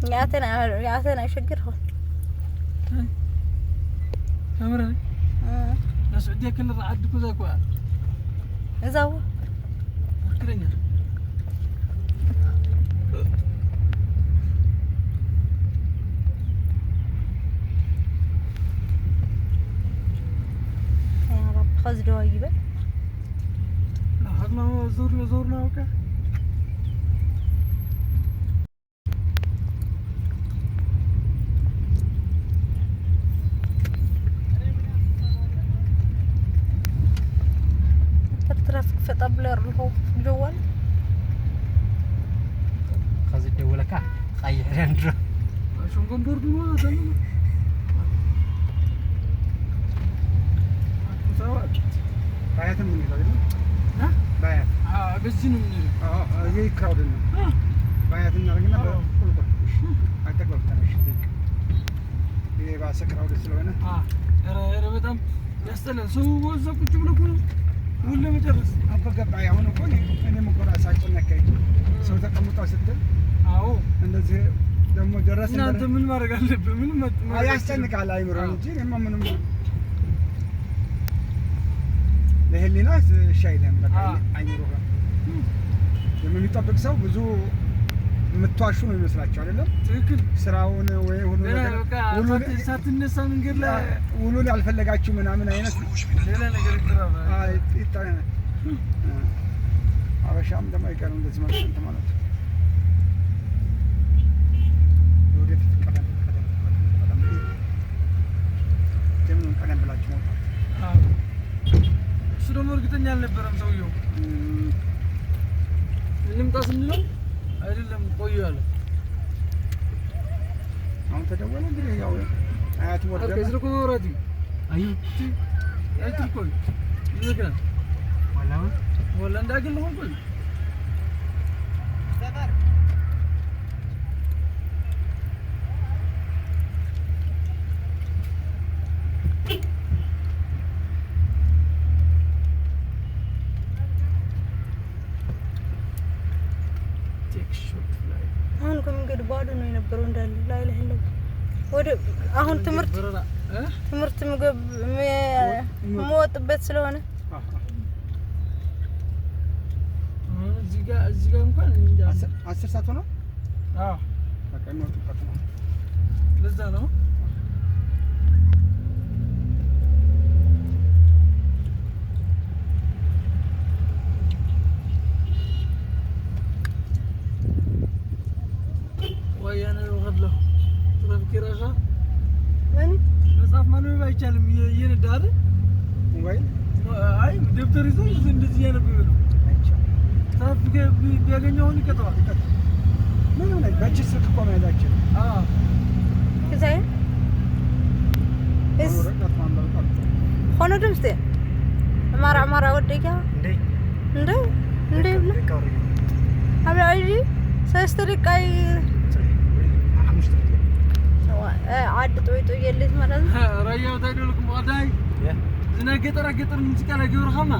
يعتنا يشجرهم كاميرا السعودية كل عاد كذا كوا زاو كرنيا يا رب خزروا يبا لا حقنا زورنا وكا ترافيك في طبل الرهوب جوال خذ الدولة خير رندرو شو نقوم برضو ما تمام مساواة بايات من هنا ها بايات بزين من هي كراود بايات نرجعنا كل ده أتقبل تنشتك هي بس كراود سلونا era በጣም ያስጠላል ሰው ወዛ ቁጭ ብሎ እኮ ነው ሁሉ መጨረስ አበገባ ያሁን እኮ እኔም እኮ ራሳችን ነካኝ ሰው ተቀምጧል ስትል አዎ እንደዚህ ደግሞ ደረስ እናንተ ምን ማድረግ አለብህ ምን ያስጨንቃል አይምሮ እንጂ እኔማ ምንም ለህሊናስ ሻይደም በቃ አይምሮ ጋር የሚጠብቅ ሰው ብዙ የምትዋሹ ነው ይመስላችሁ አይደለም? ትክክል ስራውን ወይ ሁሉ ነገር ሳትነሳ መንገድ ላይ ውሉን ያልፈለጋችሁ ምናምን አይነት ሌላ ነገር ይጣራል። አበሻም ደግሞ አይቀርም እንደዚህ ማለት ማለት ወደፊት ቀደም ጀምሮ ቀደም ብላችሁ ነው እሱ ደግሞ እርግጠኛ አልነበረም ሰውየው እንምጣ ስንለው አይደለም ቆዩ አለ አሁን ተደወለ እንግዲህ ያው አያት ወርደ ከዝልኩ ወራዲ አዩ አይትልኩ ይዘጋ ወላ እንዳገል ነው ቆይ ሰፈር አሁን ከመንገድ ባዶ ነው የነበረው እንዳለ ላይ ላይ ላይ ወደ አሁን ትምህርት ምግብ መወጥበት ስለሆነ እዚህ ጋር እንኳን እንጃ 10 ሰዓት ሆነ በቃ ነው ተቀጥቶ ለዛ ነው ويانا وغدله تفكر اخا يعني مصاف ما نبي አይቻልም የነዳር ሞባይል አይ ደብተር ይዘው እንደዚህ ያነብብ ነው ታፍገ ቢያገኘውን ይቀጣዋል ምን ነው በእጅ ስልክ ቆም ያላችሁ كذا ايش ሆኖ ድምጽ ማራ ወደኛ እንዴ ብለ አብራይ ሰስተልቃይ عاد طويتو يليت ማለት ነው ራያው ታይደልኩም ወዳይ ዝና ገጠራ ሙዚቃ ላይ ግብር ኸማ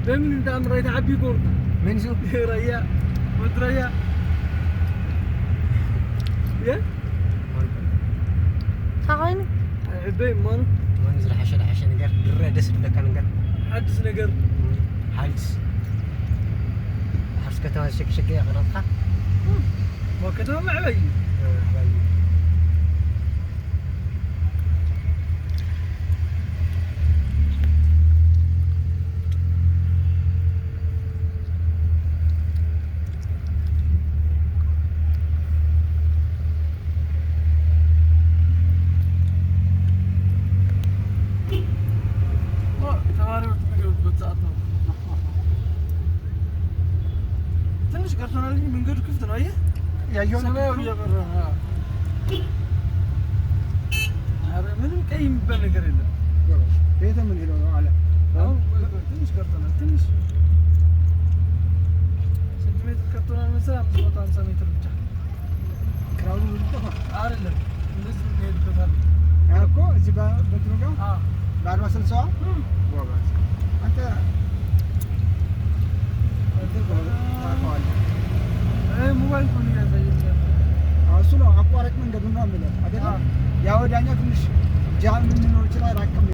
በምን እንዳምራ ይተዓቢ ጎር من شو ራያ ወድራያ ያ ታውቃኝ በይ ማን ዝራ ሐሸ ነገር ድረ ደስ ብለካ ነገር አዲስ ነገር حادث حرس ከተማ ሸክሸክ ያቀራጣ ወከተማ ማዕበይ መንገዱ ክፍት ነው አየህ ያየው ነው አረ ምንም ቀይ የሚባል ነገር የለም ቤተ ምን ሄዶ ነው አለ ትንሽ ቀርቶናል ትንሽ ሴንቲሜትር ቀርቶናል መሰለህ 550 ሜትር ብቻ ክራውዱ ልጠፋ አይደለም እንደዚህ እንሄድበታል እኮ እዚህ በእንትኑ ጋር በአርባ ስልሳዋ ጎበዝ አንተ ታውቀዋለህ ሞባይል ፎን ያሳየኛል እሱ ነው አቋ አቋራጭ መንገድ ነው ማለት አይደል? ያ ወዳኛው ትንሽ ጃም ምን ሊኖር ይችላል አቅም